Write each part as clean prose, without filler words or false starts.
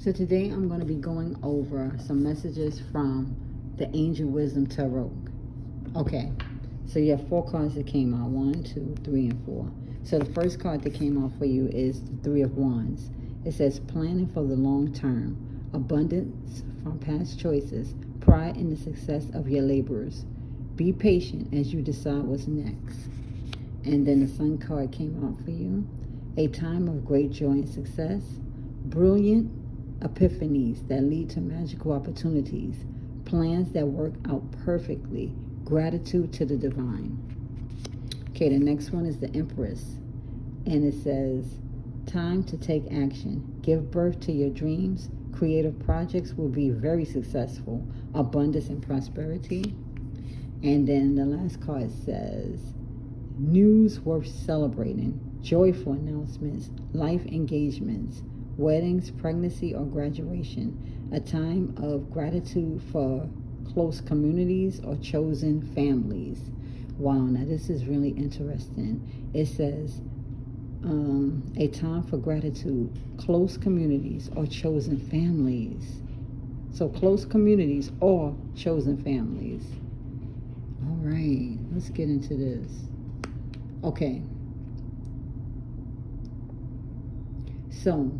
So today I'm going to be going over some messages from the Angel Wisdom Tarot. Okay, so you have 4 cards that came out, 1, 2, 3, and 4. So the first card that came out for you is the 3 of Wands. It says planning for the long term, abundance from past choices, pride in the success of your laborers. Be patient as you decide what's next. And then the Sun card came out for you. A time of great joy and success, brilliant epiphanies that lead to magical opportunities, plans that work out perfectly, gratitude to the divine. Okay, the next one is the Empress, and it says, time to take action. Give birth to your dreams. Creative projects will be very successful. Abundance and prosperity. And then the last card says, news worth celebrating. Joyful announcements, life engagements, weddings, pregnancy, or graduation. A time of gratitude for close communities or chosen families. Wow, now this is really interesting. It says, a time for gratitude, close communities, or chosen families. So close communities or chosen families. All right, let's get into this. Okay. So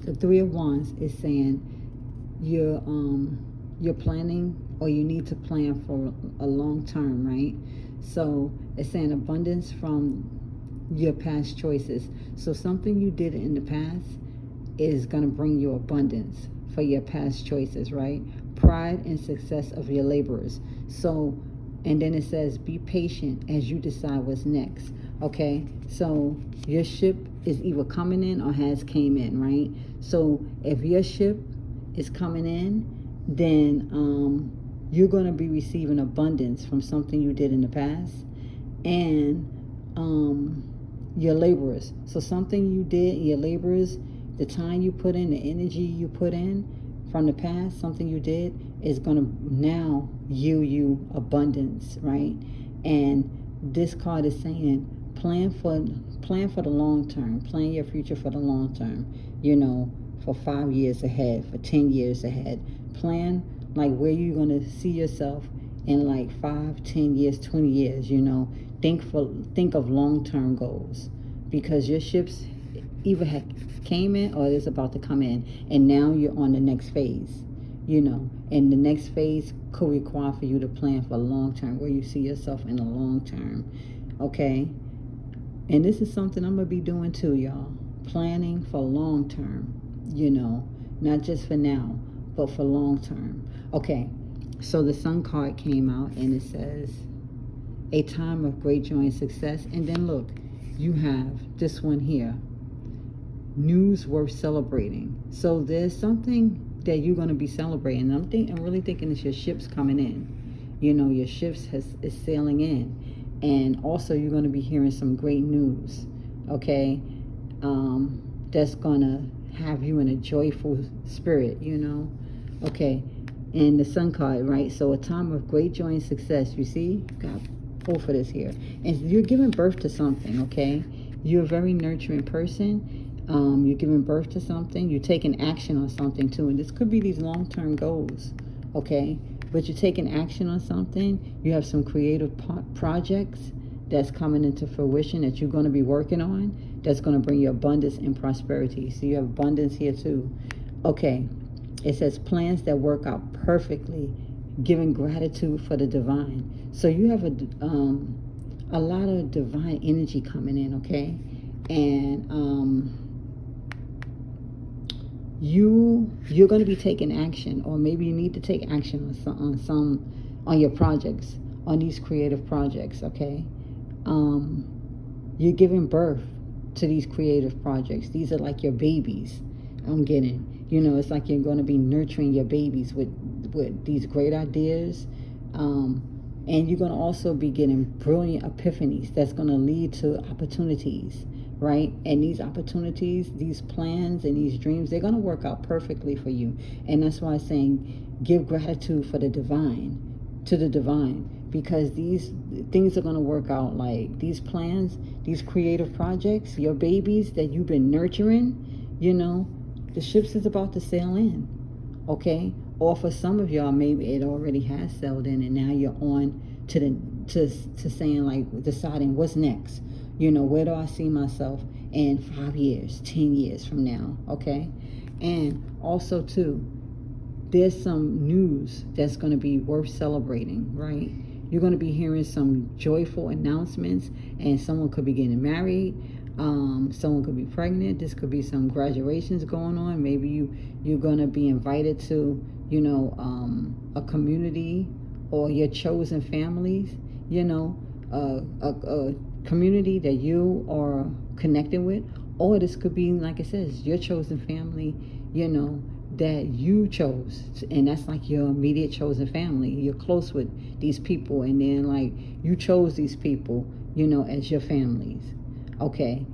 the 3 of Wands is saying you're planning, or you need to plan for a long term, right? So it's saying abundance from your past choices. So something you did in the past is going to bring you abundance for your past choices, right? Pride and success of your laborers. So, and then it says, be patient as you decide what's next. Okay, so your ship is either coming in or has came in, right? So if your ship is coming in, then you're going to be receiving abundance from something you did in the past, and your laborers. So something you did, your laborers, the time you put in, the energy you put in from the past, something you did, is going to now yield you abundance, right? And this card is saying, plan for the long term. Plan your future for the long term. You know, for 5 years ahead, for 10 years ahead. Plan like where you're gonna see yourself in like 5, 10 years, 20 years. You know, think of long term goals, because your ships either came in or is about to come in, and now you're on the next phase. You know, and the next phase could require for you to plan for long term, where you see yourself in the long term. Okay. And this is something I'm going to be doing too, y'all. Planning for long term, you know, not just for now, but for long term. Okay, so the Sun card came out, and it says, a time of great joy and success. And then look, you have this one here, news worth celebrating. So there's something that you're going to be celebrating. I'm really thinking it's your ships coming in. You know, your ships is sailing in. And also you're going to be hearing some great news, okay, that's going to have you in a joyful spirit, you know, okay. And the Sun card, right? So a time of great joy and success. You see, got both of this here. And you're giving birth to something, okay? You're a very nurturing person. You're giving birth to something. You're taking action on something too. And this could be these long-term goals, okay? But you're taking action on something. You have some creative projects that's coming into fruition that you're going to be working on, that's going to bring you abundance and prosperity. So you have abundance here too. Okay, it says plans that work out perfectly, giving gratitude for the divine. So you have a lot of divine energy coming in, okay? And you're going to be taking action, or maybe you need to take action on your projects, on these creative projects, okay? You're giving birth to these creative projects. These are like your babies. I'm getting, you know, it's like you're going to be nurturing your babies with these great ideas, and you're going to also be getting brilliant epiphanies that's going to lead to opportunities, right? And these opportunities, these plans, and these dreams, they're going to work out perfectly for you. And that's why I'm saying, give gratitude for the divine, to the divine, because these things are going to work out. Like these plans, these creative projects, your babies that you've been nurturing, you know, the ships is about to sail in, okay? Or for some of y'all, maybe it already has sailed in, and now you're on to the to saying, like, deciding what's next. You know, where do I see myself in 5 years, 10 years from now, okay? And also too, there's some news that's going to be worth celebrating, right? You're going to be hearing some joyful announcements, and someone could be getting married. Someone could be pregnant. This could be some graduations going on. Maybe you're going to be invited to, you know, a community, or your chosen families, you know, a community that you are connected with. Or this could be, like it says, your chosen family, you know, that you chose, and that's like your immediate chosen family. You're close with these people, and then, like, you chose these people, you know, as your families, okay?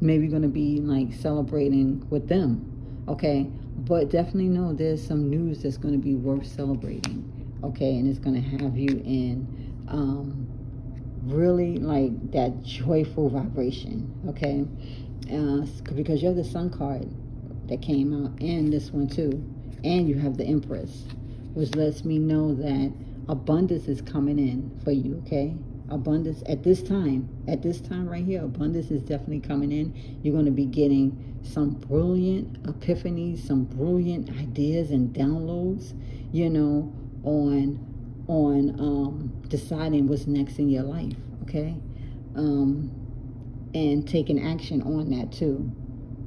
Maybe you're gonna be like celebrating with them, okay? But definitely know there's some news that's gonna be worth celebrating, okay? And it's gonna have you in really like that joyful vibration, okay? Because you have the Sun card that came out, and this one too, and you have the Empress, which lets me know that abundance is coming in for you, okay? Abundance at this time right here, abundance is definitely coming in. You're going to be getting some brilliant epiphanies, some brilliant ideas and downloads, you know, on deciding what's next in your life, okay? And taking action on that too,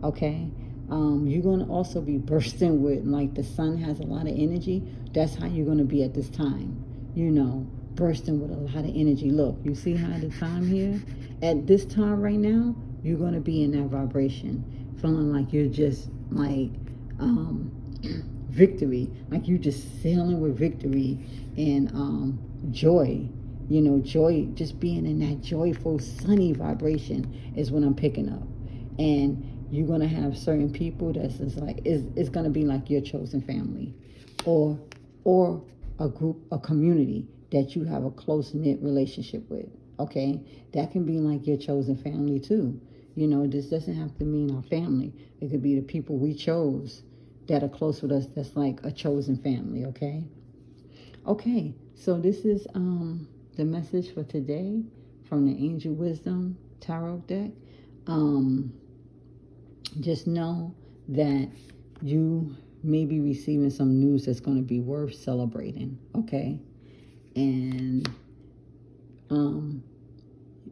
okay? You're going to also be bursting with, like, the sun has a lot of energy. That's how you're going to be at this time, you know, bursting with a lot of energy. Look, you see how the time here? At this time right now, you're going to be in that vibration, feeling like you're just, like, victory. Like you're just sailing with victory and joy. You know, joy, just being in that joyful, sunny vibration is what I'm picking up. And you're going to have certain people that's just like, it's going to be like your chosen family, or a group, a community that you have a close-knit relationship with, okay? That can be like your chosen family too. You know, this doesn't have to mean our family. It could be the people we chose that are close with us, that's like a chosen family, okay? Okay, so this is the message for today from the Angel Wisdom Tarot deck. Just know that you may be receiving some news that's going to be worth celebrating, okay? And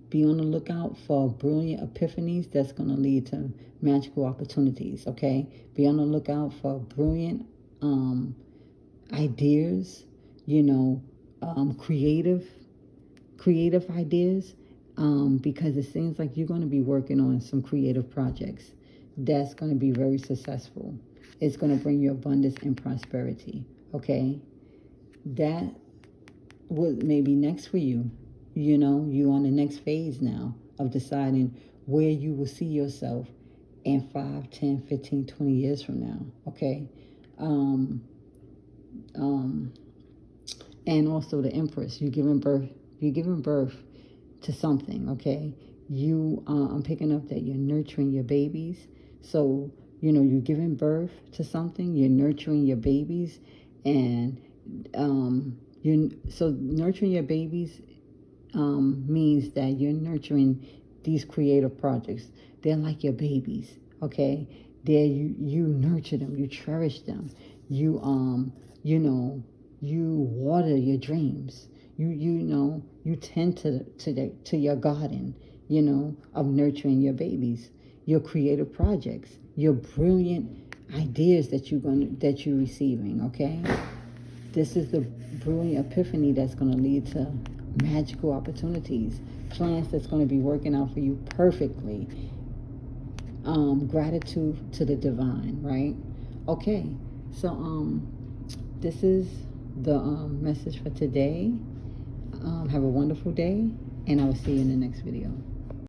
be on the lookout for brilliant epiphanies that's going to lead to magical opportunities, okay? Be on the lookout for brilliant ideas, you know, creative ideas, because it seems like you're going to be working on some creative projects that's going to be very successful. It's going to bring you abundance and prosperity, okay? That what may be next for you. You know, you're on the next phase now of deciding where you will see yourself in 5, 10, 15, 20 years from now, okay? And also the Empress, you're giving birth to something, okay? I'm picking up that you're nurturing your babies. So, you know, you're giving birth to something, you're nurturing your babies, and so nurturing your babies means that you're nurturing these creative projects. They're like your babies, okay? You nurture them, you cherish them, you know, you water your dreams. You tend to your garden, you know, of nurturing your babies, your creative projects, your brilliant ideas that you're receiving, okay? This is the brilliant epiphany that's going to lead to magical opportunities, plans that's going to be working out for you perfectly. Gratitude to the divine, right? Okay, so this is the message for today. Have a wonderful day, and I will see you in the next video.